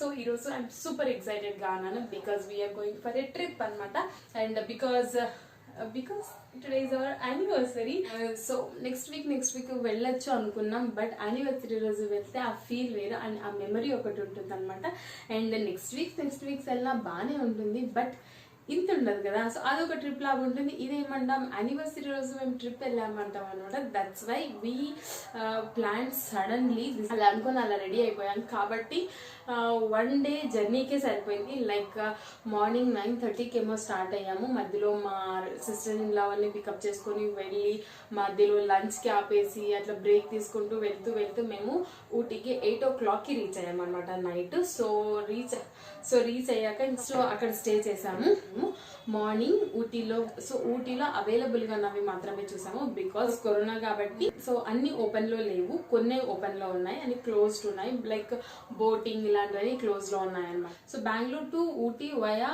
So ఈరోజు I'm super ఎక్సైటెడ్గా అన్నాను because we're going for a trip అనమాట. And because today is our anniversary. So next week వెళ్ళొచ్చు అనుకున్నాం, బట్ యానివర్సరీ రోజు వెళ్తే ఆ ఫీల్ వేరు అండ్ ఆ మెమరీ ఒకటి ఉంటుంది అనమాట. అండ్ నెక్స్ట్ వీక్స్ వెళ్ళినా బాగానే ఉంటుంది, బట్ ఇంత ఉండదు కదా. సో అదొక ట్రిప్ లాగా ఉంటుంది. ఇదేమంటాం యానివర్సరీ రోజు మేము ట్రిప్ వెళ్ళామంటాం అనమాట. That's why we plan suddenly. అలా అనుకుని అలా రెడీ అయిపోయాం కాబట్టి 1 డే జర్నీకే సరిపోయింది. లైక్ మార్నింగ్ 9:30కి ఏమో స్టార్ట్ అయ్యాము. మధ్యలో మా సిస్టర్ ఇన్ లా వాళ్ళని పికప్ చేసుకొని వెళ్ళి మధ్యలో లంచ్కి ఆపేసి అట్లా బ్రేక్ తీసుకుంటూ వెళ్తూ మేము ఊటీకి 8 o'clockకి రీచ్ అయ్యాము అనమాట నైట్. సో రీచ్ అయ్యాక సో అక్కడ స్టే చేసాము మార్నింగ్ ఊటీలో అవైలబుల్గా ఉన్నవి మాత్రమే చూసాము బికాస్ కరోనా కాబట్టి. సో అన్ని ఓపెన్లో లేవు, కొన్ని ఓపెన్లో ఉన్నాయి, అన్ని క్లోజ్డ్ ఉన్నాయి. లైక్ బోటింగ్ ఇలాంటివన్నీ క్లోజ్లో ఉన్నాయి అన్నమాట. So Bengaluru to Ooty via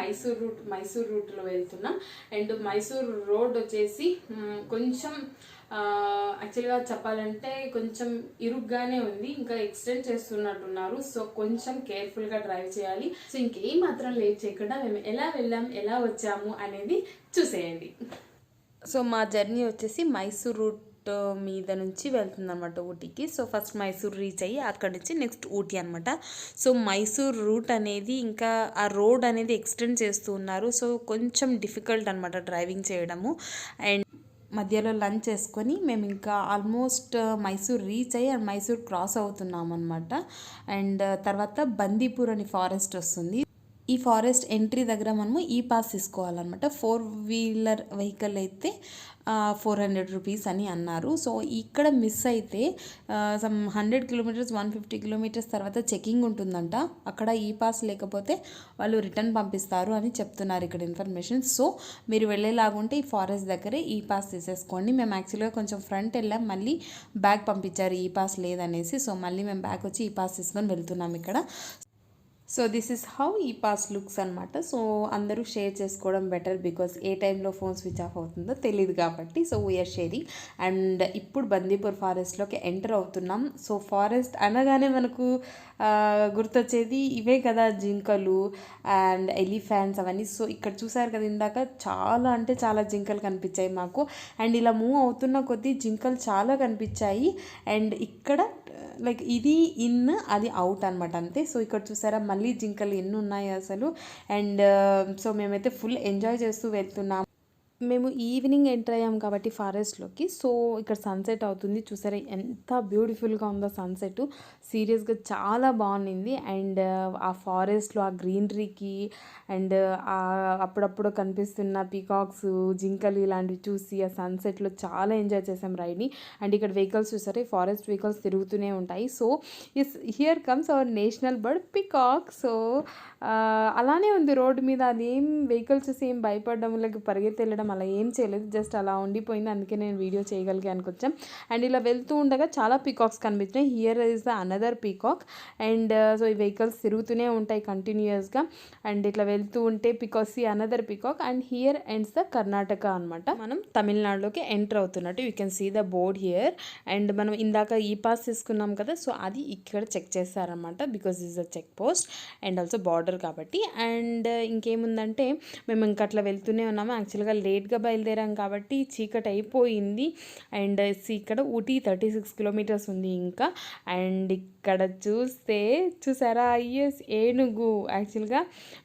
Mysore రూట్లో వెళ్తున్నాం. అండ్ మైసూర్ రోడ్ వచ్చేసి కొంచెం యాక్చువల్గా చెప్పాలంటే కొంచెం ఇరుగ్గానే ఉంది, ఇంకా ఎక్స్టెండ్ చేస్తున్నట్టున్నారు. సో కొంచెం కేర్ఫుల్గా డ్రైవ్ చేయాలి. సో ఇంకేం మాత్రం లేట్ చేయకుండా మేము ఎలా వెళ్ళాం ఎలా వచ్చాము అనేది చూసేయండి. సో మా జర్నీ వచ్చేసి మైసూర్ రూట్ మీద నుంచి వెళ్తుంది అనమాట ఊటీకి. సో ఫస్ట్ మైసూర్ రీచ్ అయ్యి అక్కడ నుంచి నెక్స్ట్ ఊటీ అనమాట. సో మైసూర్ రూట్ అనేది ఇంకా ఆ రోడ్ అనేది ఎక్స్టెండ్ చేస్తూ ఉన్నారు. సో కొంచెం డిఫికల్ట్ అనమాట డ్రైవింగ్ చేయడము. అండ్ మధ్యలో లంచ్ చేసుకొని మేము ఇంకా ఆల్మోస్ట్ మైసూర్ రీచ్ అయ్యి మైసూర్ క్రాస్ అవుతున్నాం అనమాట. అండ్ తర్వాత బందీపూర్ అని ఫారెస్ట్ వస్తుంది. ఈ ఫారెస్ట్ ఎంట్రీ దగ్గర మనము ఈ పాస్ తీసుకోవాలన్నమాట. 4-wheeler వెహికల్ అయితే 400 రూపీస్ అని అన్నారు. సో ఇక్కడ మిస్ అయితే సమ్ 100 kilometers 150 kilometers తర్వాత చెకింగ్ ఉంటుందంట. అక్కడ ఈ పాస్ లేకపోతే వాళ్ళు రిటర్న్ పంపిస్తారు అని చెప్తున్నారు ఇక్కడ ఇన్ఫర్మేషన్. సో మీరు వెళ్ళేలాగుంటే ఈ ఫారెస్ట్ దగ్గరే ఈ పాస్ తీసేసుకోండి. మేము యాక్చువల్గా కొంచెం ఫ్రంట్ వెళ్ళాం, మళ్ళీ బ్యాగ్ పంపించారు ఈ పాస్ లేదనేసి. సో మళ్ళీ మేము బ్యాగ్ వచ్చి ఈ పాస్ తీసుకొని వెళ్తున్నాం ఇక్కడ. సో దిస్ ఇస్ హౌ ఈ పాస్ లుక్స్ అనమాట. సో అందరూ షేర్ చేసుకోవడం బెటర్ బికాస్ ఏ టైంలో ఫోన్ స్విచ్ ఆఫ్ అవుతుందో తెలియదు కాబట్టి. So we are sharing. అండ్ ఇప్పుడు బందీపూర్ ఫారెస్ట్లోకి ఎంటర్ అవుతున్నాం. సో ఫారెస్ట్ అనగానే మనకు గుర్తొచ్చేది ఇవే కదా, జింకలు అండ్ ఎలిఫెంట్స్ అవన్నీ. సో ఇక్కడ చూసారు కదా ఇందాక, చాలా అంటే చాలా జింకలు కనిపించాయి మాకు. అండ్ ఇలా మూవ్ అవుతున్న కొద్దీ జింకలు చాలా కనిపించాయి. అండ్ ఇక్కడ లైక్ ఇది ఇన్ అది అవుట్ అనమాట అంతే. సో ఇక్కడ చూసారా మళ్ళీ జింకలు ఎన్ని ఉన్నాయి అసలు. అండ్ సో మేమైతే ఫుల్ ఎంజాయ్ చేస్తూ వెళ్తున్నాం. మేము ఈవినింగ్ ఎంటర్ అయ్యాం కాబట్టి ఫారెస్ట్లోకి. సో ఇక్కడ సన్సెట్ అవుతుంది, చూసారా ఎంత బ్యూటిఫుల్గా ఉందో సన్సెట్. సీరియస్గా చాలా బాగుంది. అండ్ ఆ ఫారెస్ట్లో ఆ గ్రీనరీకి అండ్ అప్పుడప్పుడు కనిపిస్తున్న పీకాక్స్, జింకలు ఇలాంటివి చూసి ఆ సన్సెట్లో చాలా ఎంజాయ్ చేసాం రైడ్ని. అండ్ ఇక్కడ వెహికల్స్ చూసారా, ఫారెస్ట్ వెహికల్స్ తిరుగుతూనే ఉంటాయి. So here comes our national bird peacock. So అలానే ఉంది రోడ్డు మీద, అదేం వెహికల్స్ చూసి ఏం భయపడడం లేక పరిగెత్తి వెళ్ళడం అలా ఏం చేయలేదు, జస్ట్ అలా ఉండిపోయింది. అందుకే నేను వీడియో చేయగలిగాను కొంచెం. అండ్ ఇలా వెళ్తూ ఉండగా చాలా పీకాక్స్ కనిపించినాయి. Here is the another peacock. And so ఈ వెహికల్స్ తిరుగుతూనే ఉంటాయి కంటిన్యూస్గా. అండ్ ఇట్లా వెళ్తూ ఉంటే peacocks another peacock. And here ends the Karnataka అనమాట. మనం తమిళనాడులోకి ఎంటర్ అవుతున్నట్టు you can see the board here. And మనం ఇందాక ఈ పాస్ తీసుకున్నాం కదా, సో అది ఇక్కడ చెక్ చేస్తారనమాట because is the check post and also border కాబట్టి. అండ్ ఇంకేముందంటే మేము ఇంకా అట్లా వెళ్తూనే ఉన్నాము. యాక్చువల్గా లేట్గా బయలుదేరాం కాబట్టి చీకటి అయిపోయింది. అండ్ ఇక్కడ ఊటీ 36 kilometers ఉంది ఇంకా. అండ్ ఇక్కడ చూసారా ఐఎస్ ఏనుగు. యాక్చువల్గా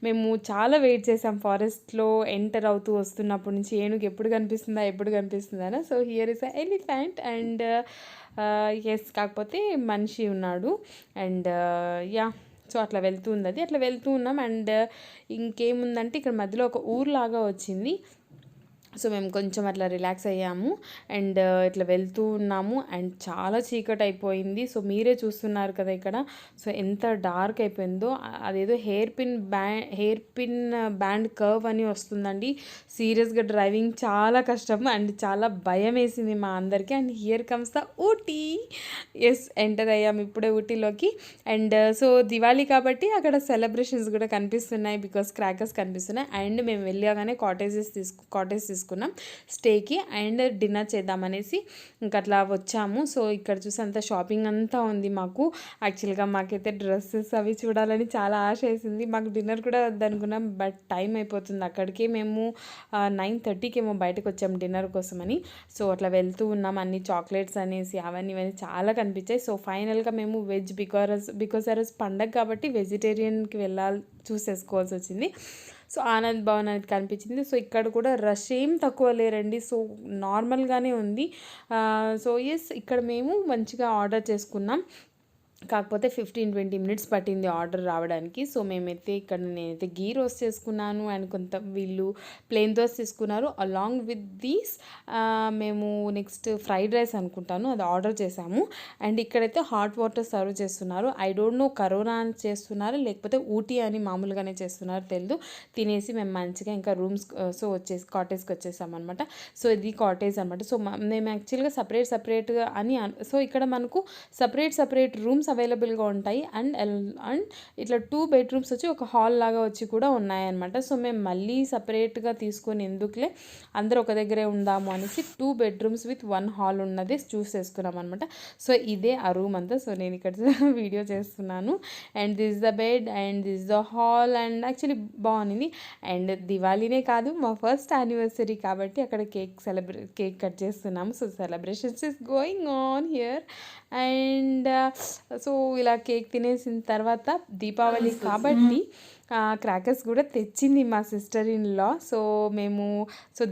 మేము చాలా వెయిట్ చేసాం ఫారెస్ట్లో ఎంటర్ అవుతూ వస్తున్నప్పటి నుంచి, ఏనుగు ఎప్పుడు కనిపిస్తుందా. So here is a elephant. And yes కాకపోతే మనిషి ఉన్నాడు. అండ్ సో అట్లా వెళ్తూ ఉన్నాం. అండ్ ఇంకేముందంటే ఇక్కడ మధ్యలో ఒక ఊర్లాగా వచ్చింది. సో మేము కొంచెం అట్లా రిలాక్స్ అయ్యాము. అండ్ ఇట్లా వెళ్తూ ఉన్నాము. అండ్ చాలా చీకటి అయిపోయింది. సో మీరే చూస్తున్నారు కదా ఇక్కడ. సో ఎంత డార్క్ అయిపోయిందో. అదేదో హెయిర్ పిన్ బ్యాండ్ కర్వ్ అని వస్తుందండి. సీరియస్గా డ్రైవింగ్ చాలా కష్టం అండ్ చాలా భయం వేసింది మా అందరికీ. And here comes the Ooty. Yes enter అయ్యాము ఇప్పుడే ఊటీలోకి. అండ్ సో దివాళీ కాబట్టి అక్కడ సెలబ్రేషన్స్ కూడా కనిపిస్తున్నాయి బికాస్ క్రాకర్స్ కనిపిస్తున్నాయి. అండ్ మేము వెళ్ళగానే కాటేజ్ తీసుకున్నాము. తీసుకున్నాం స్టేకి అండ్ డిన్నర్ చేద్దామనేసి ఇంకా అట్లా వచ్చాము. సో ఇక్కడ చూసి అంత షాపింగ్ అంతా ఉంది మాకు. యాక్చువల్గా మాకైతే డ్రెస్సెస్ అవి చూడాలని చాలా ఆశ వేసింది. మాకు డిన్నర్ కూడా వద్దనుకున్నాం, బట్ టైం అయిపోతుంది అక్కడికి. మేము 9:30కి ఏమో బయటకు వచ్చాము డిన్నర్ కోసమని. సో అట్లా వెళ్తూ ఉన్నాం, అన్ని చాక్లెట్స్ అనేసి అవన్నీ ఇవన్నీ చాలా కనిపించాయి. సో ఫైనల్గా మేము వెజ్ బికాస్ ఆ రోజు పండగ కాబట్టి వెజిటేరియన్కి చూసేసుకోవాల్సి వచ్చింది. సో ఆనంద్ భవన్ అనేది కనిపించింది. సో ఇక్కడ కూడా రష్ ఏం తక్కువ లేరండి, సో నార్మల్గానే ఉంది. సో ఎస్ ఇక్కడ మేము మంచిగా ఆర్డర్ చేసుకున్నాం. కాకపోతే 15-20 మినిట్స్ పట్టింది ఆర్డర్ రావడానికి. సో మేమైతే ఇక్కడ నేనైతే గీ రోస్ట్ చేసుకున్నాను అండ్ కొంత వీళ్ళు ప్లెయిన్ దోశ తీసుకున్నారు. అలాంగ్ విత్ దీస్ మేము నెక్స్ట్ ఫ్రైడ్ రైస్ అనుకుంటాను అది ఆర్డర్ చేసాము. అండ్ ఇక్కడైతే హాట్ వాటర్ సర్వ్ చేస్తున్నారు. ఐ డోంట్ నో కరోనా అని చేస్తున్నారు లేకపోతే ఊటీ అని మామూలుగానే చేస్తున్నారు తెలియదు. తినేసి మేము మంచిగా ఇంకా రూమ్స్ కాటేజ్కి వచ్చేసామన్నమాట. సో ఇది కాటేజ్ అనమాట. సో మేము యాక్చువల్గా సపరేట్గా అని సో ఇక్కడ మనకు సపరేట్ రూమ్స్ అవైలబుల్గా ఉంటాయి అండ్ ఇట్లా 2 బెడ్రూమ్స్ వచ్చి ఒక హాల్ లాగా వచ్చి కూడా ఉన్నాయన్నమాట. సో మేము మళ్ళీ సపరేట్గా తీసుకొని ఎందుకులే అందరూ ఒక దగ్గరే ఉందాము అనేసి 2 బెడ్రూమ్స్ విత్ 1 హాల్ ఉన్నది చూస్ చేసుకున్నాం అనమాట. సో ఇదే ఆ రూమ్ అంతా. సో నేను ఇక్కడ వీడియో చేస్తున్నాను and this is the bed and this is the hall and actually బాగుంది. అండ్ దివాళీనే కాదు మా ఫస్ట్ యానివర్సరీ కాబట్టి అక్కడ కేక్ కట్ చేస్తున్నాము. So celebrations is going on here. And so ఇలా కేక్ తినేసిన తర్వాత దీపావళి కాబట్టి క్రాకర్స్ కూడా తెచ్చింది మా సిస్టర్ ఇన్ లా. సో మేము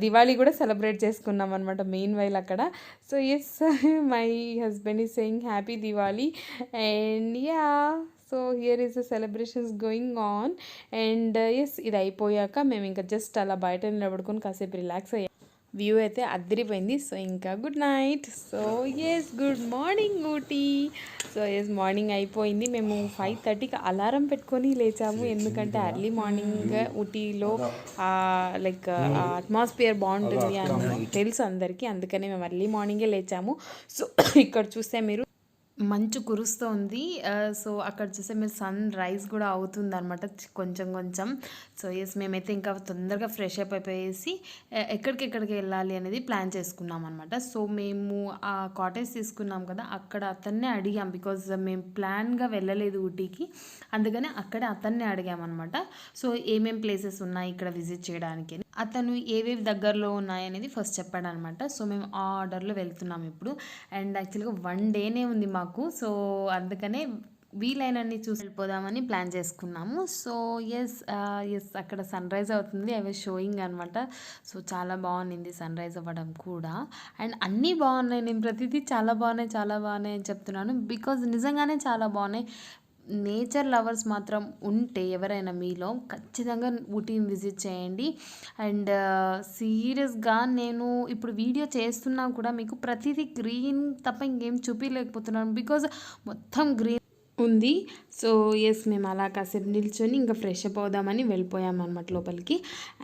దివాళీ కూడా సెలబ్రేట్ చేసుకున్నాం అనమాట మెయిన్ వైల్ అక్కడ. So yes my husband is saying happy Diwali and ya. So here is the celebrations going on. And yes ఇది అయిపోయాక మేము ఇంకా జస్ట్ అలా బయట నిలబడుకొని కాసేపు రిలాక్స్ అయ్యాం. వ్యూ అయితే అద్దరిపోయింది. సో ఇంకా good night. So yes good morning Ooty. So yes morning అయిపోయింది. మేము 5:30కి అలారం పెట్టుకొని లేచాము, ఎందుకంటే ఎర్లీ మార్నింగ్ ఊటీలో లైక్ అట్మాస్ఫియర్ బాగుంటుంది అని తెలుసు అందరికీ, అందుకని మేము ఎర్లీ మార్నింగే లేచాము. సో ఇక్కడ చూస్తే మీరు మంచు కురుస్తూ ఉంది. సో అక్కడ చూస్తే మీరు సన్ రైజ్ కూడా అవుతుంది అనమాట కొంచెం. సో ఎస్ మేమైతే ఇంకా తొందరగా ఫ్రెష్ అప్ అయిపోయేసి ఎక్కడికి వెళ్ళాలి అనేది ప్లాన్ చేసుకున్నాం అనమాట. సో మేము ఆ కాటేజ్ తీసుకున్నాం కదా, అక్కడ అతన్నే అడిగాం బికాజ్ మేము ప్లాన్గా వెళ్ళలేదు ఊటీకి, అందుకని అక్కడే అతన్నే అడిగామన్నమాట. సో ఏమేం ప్లేసెస్ ఉన్నాయి ఇక్కడ విజిట్ చేయడానికి, అతను ఏవేవి దగ్గరలో ఉన్నాయనేది ఫస్ట్ చెప్పాడు అనమాట. సో మేము ఆ ఆర్డర్లో వెళ్తున్నాం ఇప్పుడు. అండ్ యాక్చువల్గా 1 డేనే ఉంది మాకు. సో అందుకనే వీలైనన్ని చూసి వెళ్ళిపోదామని ప్లాన్ చేసుకున్నాము. సో ఎస్ అక్కడ సన్ రైజ్ అవుతుంది, అవి షోయింగ్ అనమాట. సో చాలా బాగుంది సన్ రైజ్ అవ్వడం కూడా. అండ్ అన్నీ బాగున్నాయి, నేను ప్రతిదీ చాలా బాగున్నాయి అని చెప్తున్నాను బికాజ్ నిజంగానే చాలా బాగున్నాయి. నేచర్ లవర్స్ మాత్రం ఉంటే ఎవరైనా మీలో ఖచ్చితంగా ఊటీని విజిట్ చేయండి. అండ్ సీరియస్గా నేను ఇప్పుడు వీడియో చేస్తున్నా కూడా మీకు ప్రతిదీ గ్రీన్ తప్ప ఇంకేం చూపించలేకపోతున్నాను బికాజ్ మొత్తం గ్రీన్ ఉంది. సో ఎస్ మేము అలా కాసేపు నిల్చొని ఇంకా ఫ్రెష్ అప్ అవుదామని వెళ్ళిపోయాము అనమాట లోపలికి.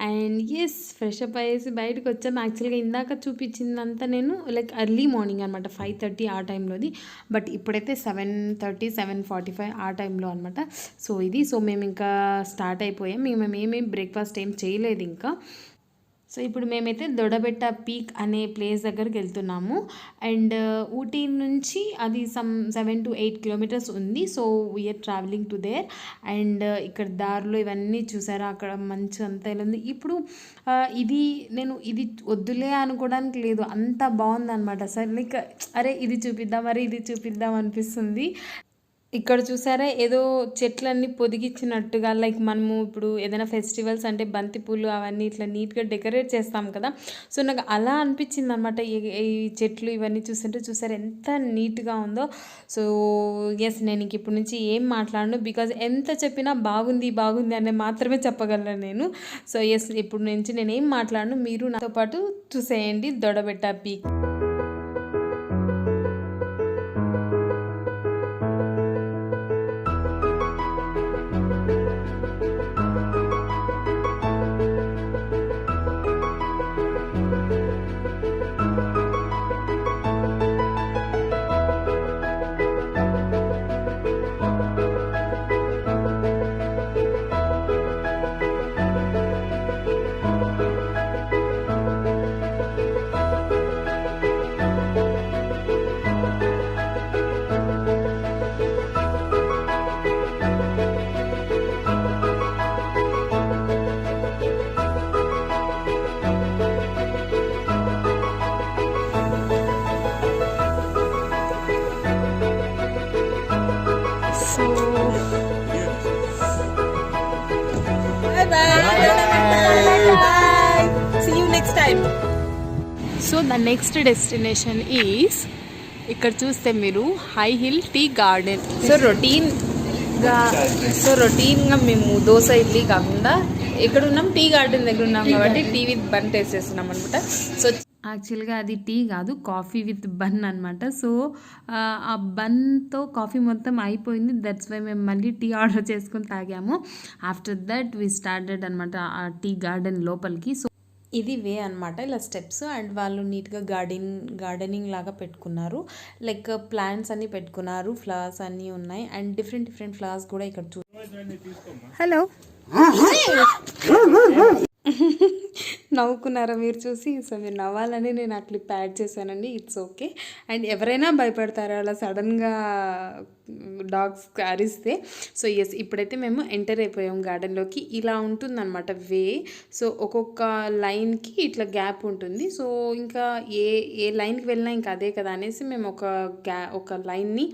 అండ్ ఎస్ ఫ్రెష్ అప్ అయ్యేసి బయటకు వచ్చాము. యాక్చువల్గా ఇందాక చూపించిందంతా నేను లైక్ ఎర్లీ మార్నింగ్ అనమాట 5:30 ఆ టైంలోది, బట్ ఇప్పుడైతే 7:30 7:45 ఆ టైంలో అనమాట. సో ఇది మేము ఇంకా స్టార్ట్ అయిపోయాం. మేము ఏమేమి బ్రేక్ఫాస్ట్ ఏం చేయలేదు ఇంకా. సో ఇప్పుడు మేమైతే దొడబెట్ట పీక్ అనే ప్లేస్ దగ్గరికి వెళ్తున్నాము. అండ్ ఊటీ నుంచి అది 7 to 8 kilometers ఉంది. So we are travelling to there. And ఇక్కడ దారిలో ఇవన్నీ చూసారా, అక్కడ మంచు అంతా ఇలా ఉంది. ఇప్పుడు నేను ఇది వద్దులే అనుకోవడానికి లేదు, అంత బాగుందన్నమాట. సార్ లైక్ అరే ఇది చూపిద్దాం అనిపిస్తుంది. ఇక్కడ చూసారా ఏదో చెట్లన్నీ పొదిగించినట్టుగా, లైక్ మనము ఇప్పుడు ఏదైనా ఫెస్టివల్స్ అంటే బంతిపూలు అవన్నీ ఇట్లా నీట్గా డెకరేట్ చేస్తాం కదా. సో నాకు అలా అనిపించింది అనమాట ఈ చెట్లు ఇవన్నీ చూసారు ఎంత నీట్గా ఉందో. సో ఎస్ నేను ఇంక ఇప్పటి నుంచి ఏం మాట్లాడను బికాజ్ ఎంత చెప్పినా బాగుంది అనే మాత్రమే చెప్పగలను నేను. సో ఎస్ ఇప్పుడు నుంచి నేను ఏం మాట్లాడను, మీరు నాతో పాటు చూసేయండి Doddabetta peak. So the next destination is ఇక్కడ చూస్తే మీరు high hill tea garden. So రొటీన్గా మేము దోశ ఇడ్లీ కాకుండా ఎక్కడ ఉన్నాం, టీ గార్డెన్ దగ్గర ఉన్నాం కాబట్టి టీ విత్ బన్ టేస్ట్ చేస్తున్నాం అనమాట. సో యాక్చువల్గా అది టీ కాదు, కాఫీ విత్ బన్ అనమాట. సో ఆ బన్తో కాఫీ మొత్తం అయిపోయింది. దట్స్ వై మేము మళ్ళీ టీ ఆర్డర్ చేసుకొని తాగాము. ఆఫ్టర్ దట్ వీ స్టార్టెడ్ అనమాట ఆ టీ గార్డెన్ లోపలికి. సో ఇది వే అనమాట, ఇలా స్టెప్స్. అండ్ వాళ్ళు నీట్గా గార్డెనింగ్ లాగా పెట్టుకున్నారు. లైక్ ప్లాంట్స్ అన్నీ పెట్టుకున్నారు, ఫ్లవర్స్ అన్నీ ఉన్నాయి. అండ్ డిఫరెంట్ ఫ్లవర్స్ కూడా ఇక్కడ హలో నవ్వుకున్నారా మీరు చూసి? సో మీరు నవ్వాలని నేను ఆ క్లిప్ యాడ్ చేశానండి. It's okay. అండ్ ఎవరైనా భయపడతారు అలా సడన్గా డాగ్స్ అరిస్తే. సో ఎస్, ఇప్పుడైతే మేము ఎంటర్ అయిపోయాం గార్డెన్లోకి. ఇలా ఉంటుందన్నమాట వే. సో ఒక్కొక్క లైన్కి ఇట్లా గ్యాప్ ఉంటుంది. సో ఇంకా ఏ లైన్కి వెళ్ళినా ఇంకా అదే కదా అనేసి మేము ఒక లైన్ని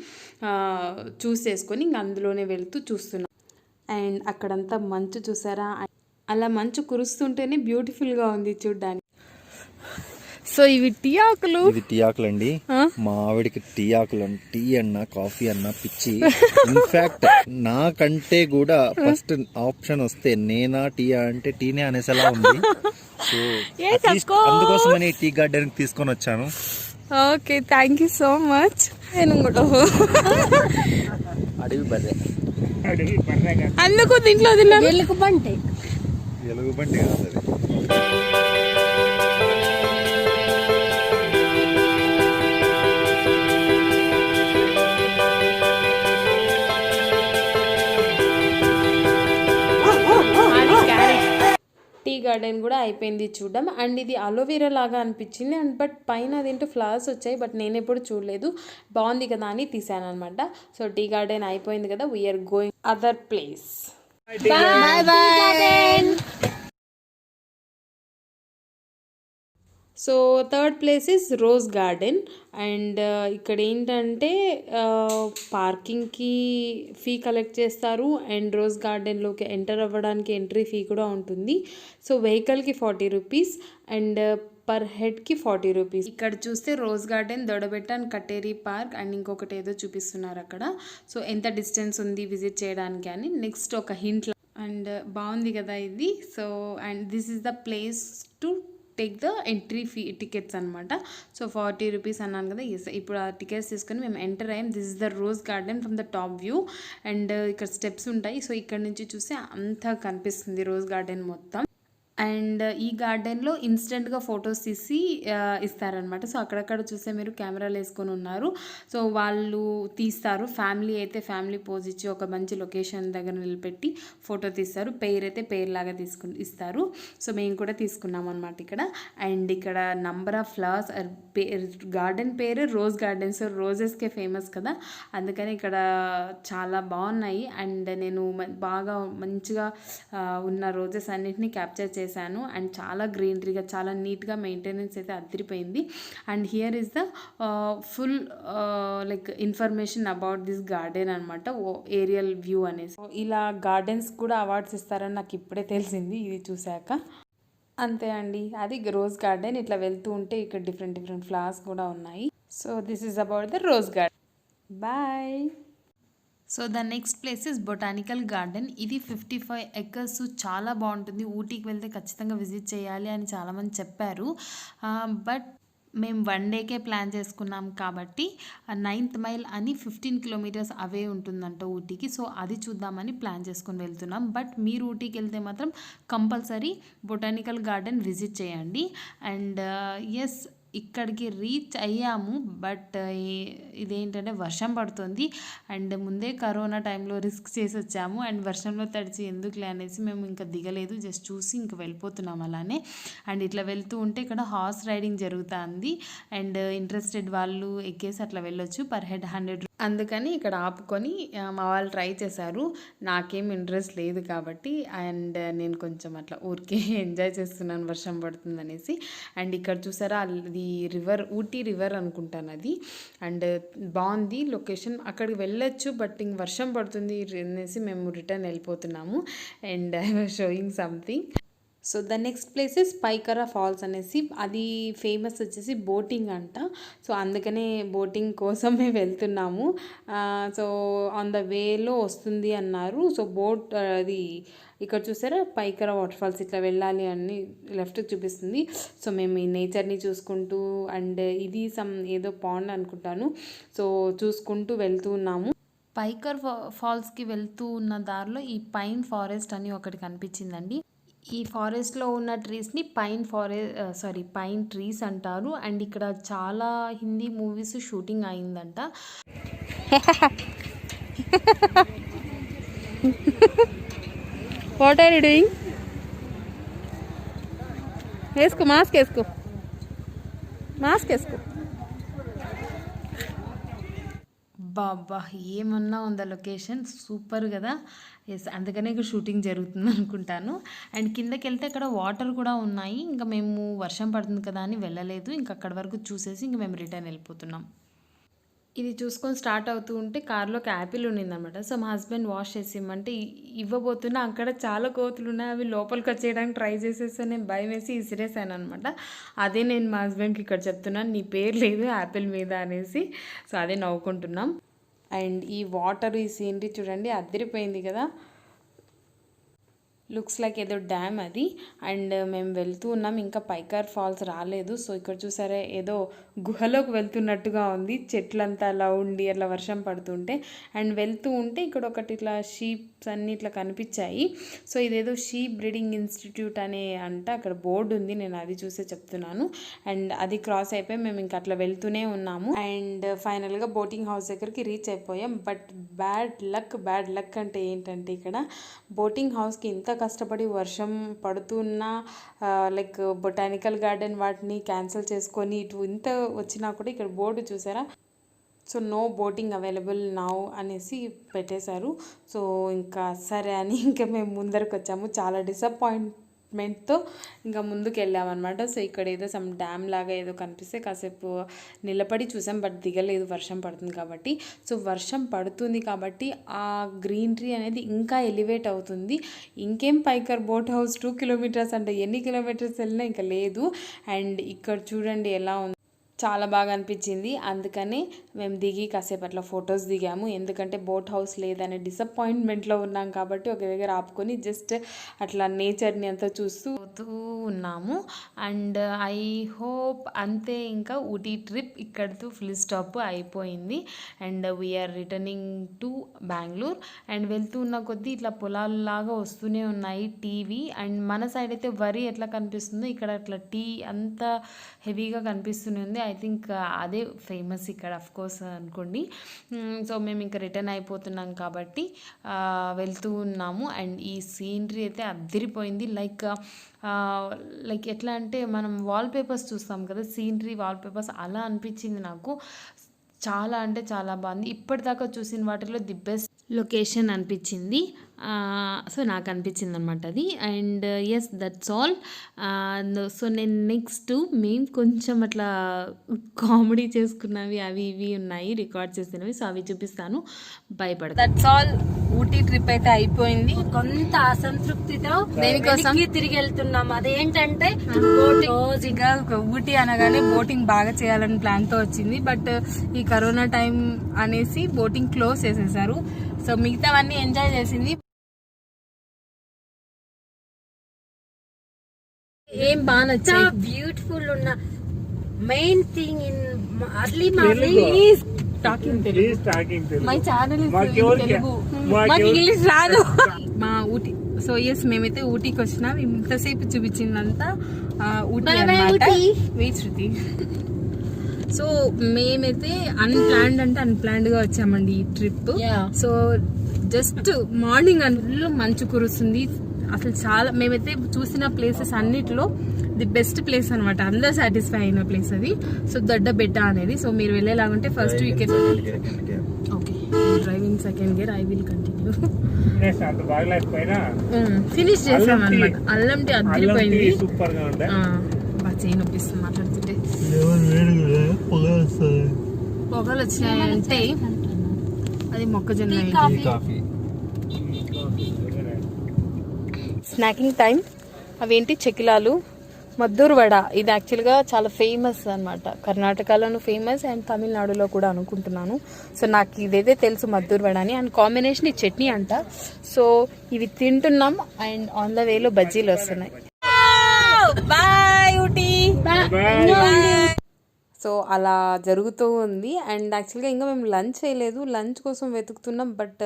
చూస్ చేసుకొని ఇంకా అందులోనే వెళ్తూ చూస్తున్నాం. అండ్ అక్కడంతా మంచు చూసారా? అలా మంచు కురుస్తుంటేనే బ్యూటిఫుల్గా ఉంది చూడ్డానికి. సో ఇవి టీ ఆకులు. ఇది టీ ఆకులు అండి. మా ఆవిడకి టీ ఆకులు టీ అన్నా కాఫీ అన్నా పిచ్చి. ఇన్ఫాక్ట్ నాకంటే కూడా ఫస్ట్ ఆప్షన్ వస్తే నేనా టీ అంటే టీనే అనేసేలా ఉంది. సో అందుకోసమని టీ గార్డెన్ తీసుకొని వచ్చాను. Okay, thank you so much. నేను కూడా అడవి బర్రె అందుకు దీంట్లో ఎలుగుబంటి కాదు అది. టీ గార్డెన్ కూడా అయిపోయింది చూడడం. అండ్ ఇది అలోవెరా లాగా అనిపించింది. అండ్ బట్ పైన అదేంటో ఫ్లవర్స్ వచ్చాయి, బట్ నేను ఎప్పుడు చూడలేదు. బాగుంది కదా అని తీసాను అనమాట. సో టీ గార్డెన్ అయిపోయింది కదా, we're going other place. Bye bye. So third place is rose garden. And ఇక్కడ ఏంటంటే పార్కింగ్కి ఫీ కలెక్ట్ చేస్తారు. అండ్ రోజ్ గార్డెన్లోకి ఎంటర్ అవ్వడానికి ఎంట్రీ ఫీ కూడా ఉంటుంది. సో వెహికల్కి 40 రూపీస్ అండ్ పర్ హెడ్కి 40 రూపీస్. ఇక్కడ చూస్తే rose garden, Dodabetta and Katery park and ఇంకొకటి ఏదో చూపిస్తున్నారు అక్కడ. సో ఎంత డిస్టెన్స్ ఉంది విజిట్ చేయడానికి అని నెక్స్ట్ ఒక హింట్. అండ్ బాగుంది కదా ఇది. So and this is the place to take the entry fee tickets అనమాట. సో 40 రూపీస్ అన్నాను కదా. ఎస్, ఇప్పుడు ఆ టికెట్స్ తీసుకొని మేము ఎంటర్ అయ్యాం. This is the rose garden from the top view. And ఇక్కడ స్టెప్స్ ఉంటాయి. సో ఇక్కడ నుంచి చూస్తే అంతా కనిపిస్తుంది రోజ్ గార్డెన్ మొత్తం. అండ్ ఈ గార్డెన్లో ఇన్స్టెంట్గా ఫొటోస్ తీసి ఇస్తారనమాట. సో అక్కడక్కడ చూస్తే మీరు కెమెరాలు వేసుకొని ఉన్నారు. సో వాళ్ళు తీస్తారు. ఫ్యామిలీ అయితే ఫ్యామిలీ పోజ్ ఇచ్చి ఒక మంచి లొకేషన్ దగ్గర నిలబెట్టి ఫోటో తీస్తారు. పేరు అయితే పేరు లాగా ఇస్తారు. సో మేము కూడా తీసుకున్నాం అనమాట ఇక్కడ. అండ్ ఇక్కడ నంబర్ ఆఫ్ ఫ్లవర్స్, గార్డెన్ పేరు రోజ్ గార్డెన్. సో రోజెస్కే ఫేమస్ కదా, అందుకని ఇక్కడ చాలా బాగున్నాయి. అండ్ నేను బాగా మంచిగా ఉన్న రోజెస్ అన్నింటినీ క్యాప్చర్ చేశాను. అండ్ చాలా గ్రీనరీగా, చాలా నీట్గా మెయింటెనెన్స్ అయితే అదిరిపోయింది. And here is the full like information about this garden అనమాట, ఏరియల్ వ్యూ అనేసి. ఇలా గార్డెన్స్ కూడా అవార్డ్స్ ఇస్తారని నాకు ఇప్పుడే తెలిసింది ఇది చూశాక. అంతే అండి, అది రోజ్ గార్డెన్. ఇట్లా వెళ్తూ ఉంటే ఇక్కడ డిఫరెంట్ ఫ్లవర్స్ కూడా ఉన్నాయి. So this is about the rose garden. Bye. So the next place is botanical garden. ఇది 55 acres, చాలా బాగుంటుంది. ఊటీకి వెళ్తే ఖచ్చితంగా విజిట్ చేయాలి అని చాలామంది చెప్పారు. బట్ మేము 1 డేకే ప్లాన్ చేసుకున్నాం కాబట్టి 9th మైల్ అని 15 kilometers అవే ఉంటుందంట ఊటీకి. సో అది చూద్దామని ప్లాన్ చేసుకొని వెళ్తున్నాం. బట్ మీరు ఊటీకి వెళ్తే మాత్రం కంపల్సరీ బొటానికల్ గార్డెన్ విజిట్ చేయండి. అండ్ ఎస్, ఇక్కడికి రీచ్ అయ్యాము. బట్ ఇదేంటంటే వర్షం పడుతుంది. అండ్ ముందే కరోనా టైంలో రిస్క్ చేసి వచ్చాము. అండ్ వర్షంలో తడిచి ఎందుకులే అనేసి మేము ఇంకా దిగలేదు, జస్ట్ చూసి ఇంకా వెళ్ళిపోతున్నాం అలానే. అండ్ ఇట్లా వెళ్తూ ఉంటే ఇక్కడ హార్స్ రైడింగ్ జరుగుతుంది. అండ్ ఇంట్రెస్టెడ్ వాళ్ళు ఎక్కేసి అట్లా వెళ్ళొచ్చు. Per head 100. అందుకని ఇక్కడ ఆపుకొని మా వాళ్ళు ట్రై చేశారు. నాకేం ఇంట్రెస్ట్ లేదు కాబట్టి. అండ్ నేను కొంచెం అట్లా ఊరికే ఎంజాయ్ చేస్తున్నాను వర్షం పడుతుంది అనేసి. అండ్ ఇక్కడ చూసారా, అది రివర్, ఊటీ రివర్ అనుకుంటాను అది. అండ్ బాగుంది లొకేషన్, అక్కడికి వెళ్ళొచ్చు. బట్ ఇంక వర్షం పడుతుంది అనేసి మేము రిటర్న్ వెళ్ళిపోతున్నాము. And I was showing something. So the next place is Pykara falls అనేసి, అది ఫేమస్ వచ్చేసి బోటింగ్ అంట. సో అందుకనే బోటింగ్ కోసమే వెళ్తున్నాము. సో ఆన్ ద వేలో వస్తుంది అన్నారు. సో బోట్ అది ఇక్కడ చూసారా పైకరా వాటర్ ఫాల్స్, ఇట్లా వెళ్ళాలి అని లెఫ్ట్కి చూపిస్తుంది. సో మేము ఈ నేచర్ని చూసుకుంటూ అండ్ ఇది ఏదో పాండ్ అనుకుంటాను, సో చూసుకుంటూ వెళ్తూ ఉన్నాము. పైకర్ ఫాల్స్కి వెళ్తూ ఉన్న దారిలో ఈ పైన్ ఫారెస్ట్ అని ఒకటి కనిపించిందండి. ఈ ఫారెస్ట్లో ఉన్న ట్రీస్ని పైన్ ట్రీస్ అంటారు. అండ్ ఇక్కడ చాలా హిందీ మూవీస్ షూటింగ్ అయిందంట. What are you doing? వేసుకో మాస్క్, వేసుకో. బాబా ఏమన్నా ఉందా లొకేషన్, సూపర్ కదా. ఎస్, అందుకనే ఇక్కడ షూటింగ్ జరుగుతుంది అనుకుంటాను. అండ్ కిందకి వెళ్తే ఇక్కడ వాటర్ కూడా ఉన్నాయి. ఇంకా మేము వర్షం పడుతుంది కదా అని వెళ్ళలేదు. ఇంకా అక్కడి వరకు చూసేసి ఇంకా మేము రిటర్న్ వెళ్ళిపోతున్నాం. ఇది చూసుకొని స్టార్ట్ అవుతూ ఉంటే కార్లోకి యాపిల్ ఉండిందనమాట. సో మా హస్బెండ్ వాష్ చేసి ఇవ్వమంటే ఇవ్వబోతున్నా, అక్కడ చాలా కోతులు ఉన్నాయి, అవి లోపలికి వచ్చేయడానికి ట్రై చేసేస్తే నేను భయం వేసి ఇసిరేసాను అనమాట. అదే నేను మా హస్బెండ్కి ఇక్కడ చెప్తున్నాను, నీ పేరు లేదు యాపిల్ మీద అనేసి. సో అదే నవ్వుకుంటున్నాం. అండ్ ఈ వాటర్, ఈ సీనరీ చూడండి, అదిరిపోయింది కదా. లుక్స్ లైక్ ఏదో డ్యామ్ అది. అండ్ మేము వెళ్తూ ఉన్నాం, ఇంకా పైకర్ ఫాల్స్ రాలేదు. సో ఇక్కడ చూసారా ఏదో గుహలోకి వెళ్తున్నట్టుగా ఉంది, చెట్లంతా అలా ఉండి అట్లా వర్షం పడుతుంటే. అండ్ వెళ్తూ ఉంటే ఇక్కడ ఒకటి ఇట్లా షీప్స్ అన్నీ ఇట్లా కనిపించాయి. సో ఇదేదో షీప్ బ్రీడింగ్ ఇన్స్టిట్యూట్ అనే అంట, అక్కడ బోర్డు ఉంది, నేను అది చూసే చెప్తున్నాను. అండ్ అది క్రాస్ అయిపోయి మేము ఇంకా అట్లా వెళ్తూనే ఉన్నాము. అండ్ ఫైనల్గా బోటింగ్ హౌస్ దగ్గరికి రీచ్ అయిపోయాం. బట్ బ్యాడ్ లక్ అంటే ఏంటంటే, ఇక్కడ బోటింగ్ హౌస్కి ఇంత కష్టపడి వర్షం పడుతున్నా లైక్ బొటానికల్ గార్డెన్ వాటిని క్యాన్సిల్ చేసుకొని ఇటు ఇంత వచ్చినా కూడా ఇక్కడ బోర్డు చూసారా, so no boating available now అనేసి పెట్టేశారు. సో ఇంకా సరే అని ఇంకా మేము ముందరకు వచ్చాము. చాలా డిసప్పాయింట్మెంట్తో ఇంకా ముందుకు వెళ్ళామన్నమాట. సో ఇక్కడ ఏదో సమ్ డ్యామ్ లాగా ఏదో కనిపిస్తే కాసేపు నిలబడి చూసాం, బట్ దిగలేదు, వర్షం పడుతుంది కాబట్టి. సో వర్షం పడుతుంది కాబట్టి ఆ గ్రీనరీ అనేది ఇంకా ఎలివేట్ అవుతుంది. ఇంకేం పైకర్ బోట్ హౌస్ 2 కిలోమీటర్స్ అంటే ఎన్ని కిలోమీటర్స్ వెళ్ళినా ఇంకా లేదు. అండ్ ఇక్కడ చూడండి ఎలా ఉంది, చాలా బాగా అనిపించింది. అందుకనే మేము దిగి కాసేపు అట్లా ఫొటోస్ దిగాము. ఎందుకంటే బోట్ హౌస్ లేదనే డిసప్పాయింట్మెంట్లో ఉన్నాం కాబట్టి ఒక దగ్గర ఆపుకొని జస్ట్ అట్లా నేచర్ని అంతా చూస్తూ ఉన్నాము. అండ్ ఐ హోప్ అంతే, ఇంకా ఊటీ ట్రిప్ ఇక్కడితో ఫుల్ స్టాప్ అయిపోయింది. And we are returning to Bengaluru. And వెళ్తూ ఉన్న కొద్దీ ఇట్లా పొలాల్లాగా వస్తూనే ఉన్నాయి టీవీ. అండ్ మన సైడ్ అయితే వరి ఎట్లా కనిపిస్తుందో ఇక్కడ అట్లా టీ అంత హెవీగా కనిపిస్తూనే ఉంది. ఐ థింక్ అదే ఫేమస్ ఇక్కడ అఫ్ కోర్స్ అనుకోండి. సో మేము ఇంకా రిటర్న్ అయిపోతున్నాం కాబట్టి వెళ్తూ ఉన్నాము. అండ్ ఈ సీనరీ అయితే అదిరిపోయింది. లైక్ ఎట్లా అంటే మనం వాల్పేపర్స్ చూస్తాం కదా, సీనరీ వాల్పేపర్స్, అలా అనిపించింది నాకు. చాలా అంటే చాలా బాగుంది. ఇప్పటిదాకా చూసిన వాటిలో ది బెస్ట్ లొకేషన్ అనిపించింది. సో నాకు అనిపించింది అనమాట అది. And yes, that's all. So నేను నెక్స్ట్ మేము కొంచెం అట్లా కామెడీ చేసుకున్నవి అవి ఇవి ఉన్నాయి, రికార్డ్ చేసినవి, సో అవి చూపిస్తాను, భయపడదు. That's all. ఊటీ ట్రిప్ అయితే అయిపోయింది. కొంత అసంతృప్తితో దేనికోసం తిరిగి వెళ్తున్నాం. అదేంటంటే రోజుగా ఊటీ అనగానే బోటింగ్ బాగా చేయాలని ప్లాన్ తో వచ్చింది. బట్ ఈ కరోనా టైం అనేసి బోటింగ్ క్లోజ్ చేసేసారు. సో మిగతావన్నీ ఎంజాయ్ చేసింది. ఏం బాగా నచ్చాయి, బ్యూటిఫుల్ ఉన్న main thing in early talking Telugu. My channel is Telugu, మాకు ఇంగ్లీష్ రాదు. మా ఊటీ. సో ఎస్, మేమైతే ఊటీకి వచ్చినాం. ఇంతసేపు చూపించిందంతా ఊటీ అన్నమాట. వెయిట్ శృతి. సో మేమైతే అన్ప్లాన్డ్ గా వచ్చామండి ఈ ట్రిప్. సో జస్ట్ మార్నింగ్ అందులో మంచు కురుస్తుంది. అసలు చాలా, మేమైతే చూసిన ప్లేసెస్ అన్నిటిలో ది బెస్ట్ ప్లేస్ అనమాట. అందరూ సాటిస్ఫై అయిన ప్లేస్ అది. సో దొడ్డబెట్ట అనేది. సో మీరు వెళ్ళేలాగుంటే first weekend. Okay, driving second gear, I will continue. Finish చేసాం అనమాట. అల్లం టీ అదిరిపోయింది. బాగా చేయి నొప్పిస్తుంది మాట్లాడుతుంటే. పొగలు వచ్చినాయంటే అది మొక్కజొన్న. Snacking time. అవేంటి చెకిలాలు, మద్దూరు వడ. ఇది యాక్చువల్గా చాలా ఫేమస్ అనమాట, కర్ణాటకలోనూ ఫేమస్ అండ్ తమిళనాడులో కూడా అనుకుంటున్నాను. సో నాకు ఇదైతే తెలుసు మద్దూరు వడ అని. అండ్ కాంబినేషన్ ఈ చట్నీ అంట. సో ఇవి తింటున్నాం అండ్ ఆన్ ద వేలో బజ్జీలు వస్తున్నాయి. బాయ్ ఊటీ. సో అలా జరుగుతూ ఉంది. అండ్ యాక్చువల్గా ఇంకా మేము లంచ్ చేయలేదు, లంచ్ కోసం వెతుకుతున్నాం బట్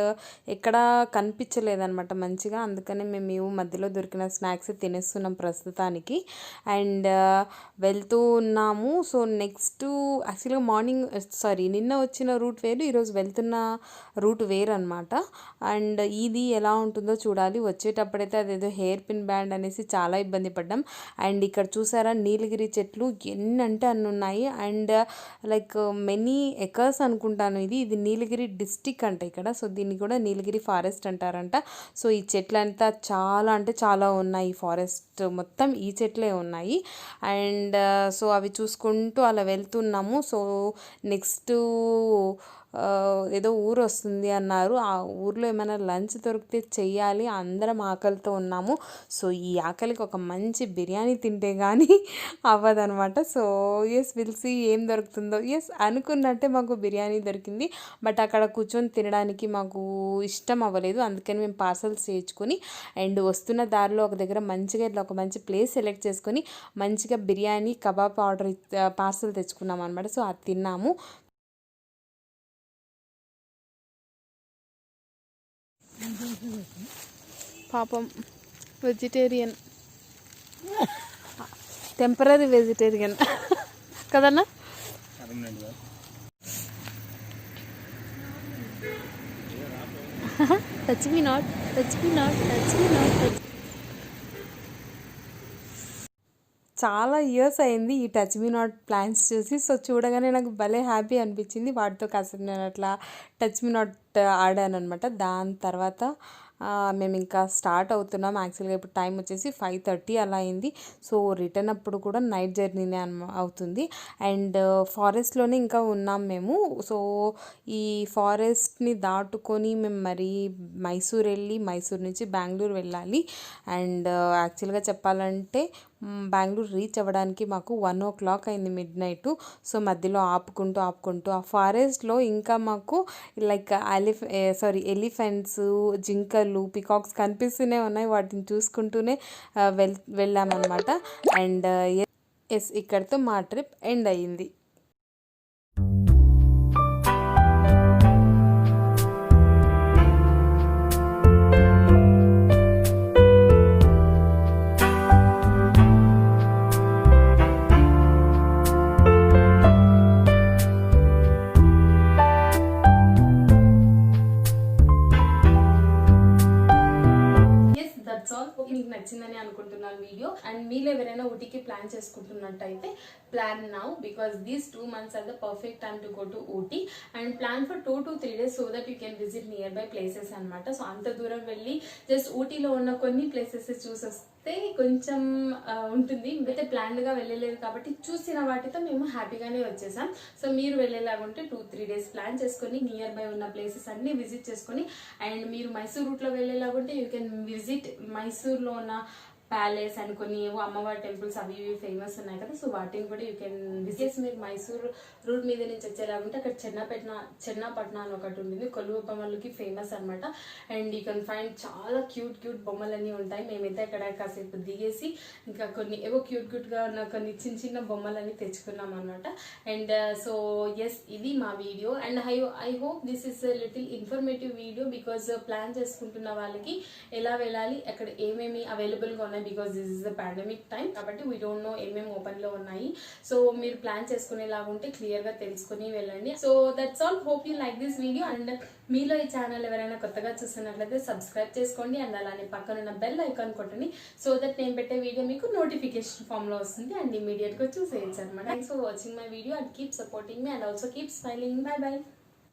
ఎక్కడా కనిపించలేదన్నమాట మంచిగా. అందుకనే మేము మధ్యలో దొరికిన స్నాక్స్ తినేస్తున్నాం ప్రస్తుతానికి. అండ్ వెళ్తూ ఉన్నాము. సో నెక్స్ట్ యాక్చువల్గా నిన్న వచ్చిన రూట్ వేరు, ఈరోజు వెళ్తున్న రూట్ వేరు అనమాట. అండ్ ఇది ఎలా ఉంటుందో చూడాలి. వచ్చేటప్పుడైతే అదేదో హెయిర్ పిన్ బ్యాండ్ అనేసి చాలా ఇబ్బంది పడ్డాం. అండ్ ఇక్కడ చూసారా నీలగిరి చెట్లు ఎన్ని అంటే అన్ని ఉన్నాయి. అండ్ లైక్ మెనీ ఎకర్స్ అనుకుంటాను. ఇది నీలగిరి డిస్టిక్ అంట ఇక్కడ. సో దీన్ని కూడా నీలగిరి ఫారెస్ట్ అంటారంట. సో ఈ చెట్లంతా చాలా అంటే చాలా ఉన్నాయి, ఫారెస్ట్ మొత్తం ఈ చెట్లే ఉన్నాయి. అండ్ సో అవి చూసుకుంటూ అలా వెళ్తున్నాము. సో నెక్స్ట్ ఏదో ఊరు వస్తుంది అన్నారు, ఆ ఊర్లో ఏమైనా లంచ్ దొరికితే చెయ్యాలి. అందరం ఆకలితో ఉన్నాము. సో ఈ ఆకలికి ఒక మంచి బిర్యానీ తింటే కానీ అవ్వదనమాట. సో విల్సి ఏం దొరుకుతుందో. అనుకున్నట్టే మాకు బిర్యానీ దొరికింది. బట్ అక్కడ కూర్చొని తినడానికి మాకు ఇష్టం అవ్వలేదు. అందుకని మేము పార్సల్స్ చేయించుకొని అండ్ వస్తున్న దారిలో ఒక దగ్గర మంచిగా ఇట్లా ఒక మంచి ప్లేస్ సెలెక్ట్ చేసుకొని మంచిగా బిర్యానీ కబాబ్ పార్సల్ తెచ్చుకున్నాం అనమాట. సో అది తిన్నాము. పాపం వెజిటేరియన్, టెంపరీ వెజిటేరియన్ కదన్నా. Touch me not. చాలా ఇయర్స్ అయింది ఈ టచ్ మీ నాట్ ప్లాన్స్ చూసి. సో చూడగానే నాకు భలే హ్యాపీ అనిపించింది. వాటితో కాసేపు నేను అట్లా టచ్ మీ నాట్ ఆడాను అనమాట. దాని తర్వాత మేము ఇంకా స్టార్ట్ అవుతున్నాం. యాక్చువల్గా ఇప్పుడు టైం వచ్చేసి 5:30 అలా అయింది. సో రిటర్న్ అప్పుడు కూడా నైట్ జర్నీనే అవుతుంది. అండ్ ఫారెస్ట్లోనే ఇంకా ఉన్నాం మేము. సో ఈ ఫారెస్ట్ని దాటుకొని మేము మరి మైసూర్ వెళ్ళి మైసూర్ నుంచి బెంగళూరు వెళ్ళాలి. అండ్ యాక్చువల్గా చెప్పాలంటే బెంగళూరు రీచ్ అవ్వడానికి మాకు 1 o'clock అయింది, మిడ్నైట్. సో మధ్యలో ఆపుకుంటూ ఆ ఫారెస్ట్లో ఇంకా మాకు లైక్ ఎలిఫెంట్స్, జింకలు, పికాక్స్ కనిపిస్తూనే ఉన్నాయి. వాటిని చూసుకుంటూనే వెళ్ళామన్నమాట. అండ్ ఇక్కడితో మా ట్రిప్ ఎండ్ అయ్యింది. మీకు నచ్చిందని అనుకుంటున్నాను వీడియో. అండ్ మీరు ఎవరైనా ఊటీకి ప్లాన్ చేసుకుంటున్నట్టయితే plan now, because these 2 months are the perfect time to go to Ooty. And plan for 2 to 3 days so that you can visit nearby places అనమాట. సో అంత దూరం వెళ్ళి జస్ట్ ఊటీలో ఉన్న కొన్ని ప్లేసెస్ చూసొస్తే కొంచెం ఉంటుంది. అయితే ప్లాన్డ్గా వెళ్ళలేదు కాబట్టి చూసిన వాటితో మేము హ్యాపీగానే వచ్చేసాం. సో మీరు వెళ్ళేలాగుంటే 2-3 days ప్లాన్ చేసుకొని నియర్ బై ఉన్న ప్లేసెస్ అన్ని విజిట్ చేసుకొని, అండ్ మీరు మైసూర్ రూట్లో వెళ్ళేలాగుంటే యూ కెన్ విజిట్ మైసూర్లో ఉన్న ప్యాలెస్ అండ్ కొన్ని ఏవో అమ్మవారి టెంపుల్స్ అవి ఇవి ఫేమస్ ఉన్నాయి కదా. సో వాటిని కూడా యూ కెన్ విజిట్. మీరు మైసూర్ రూట్ మీద నుంచి వచ్చేలాగుంటే అక్కడ చెన్నపట్న అని ఒకటి ఉంటుంది, కొలువు బొమ్మలకి ఫేమస్ అనమాట. అండ్ యూ కెన్ ఫైండ్ చాలా క్యూట్ బొమ్మలన్నీ ఉంటాయి. మేమైతే అక్కడ కాసేపు దిగేసి ఇంకా కొన్ని ఏవో క్యూట్గా ఉన్న కొన్ని చిన్న బొమ్మలన్నీ తెచ్చుకున్నాం అనమాట. అండ్ సో ఇది మా video. And I hope this is little informative video, because plan చేసుకుంటున్న వాళ్ళకి ఎలా వెళ్ళాలి, అక్కడ ఏమేమి అవైలబుల్గా ఉన్నాయి, because this is the pandemic time కాబట్టి వీ డోంట్ నో ఏమేమి ఓపెన్లో ఉన్నాయి. సో మీరు ప్లాన్ చేసుకునేలాగుంటే క్లియర్గా తెలుసుకుని వెళ్ళండి. So that's all. Hope you like this video. And మీలో ఈ ఛానల్ ఎవరైనా కొత్తగా చూస్తున్నట్లయితే సబ్స్క్రైబ్ చేసుకోండి. అండ్ అలానే పక్కనున్న బెల్ ఐకాన్ కొట్టండి, సో దట్ నేను పెట్టే వీడియో మీకు నోటిఫికేషన్ ఫామ్లో వస్తుంది అండ్ ఇమీడియట్గా చూసేయచ్చు అనమాట. Thanks for watching my video and keep supporting me and also keep smiling. By.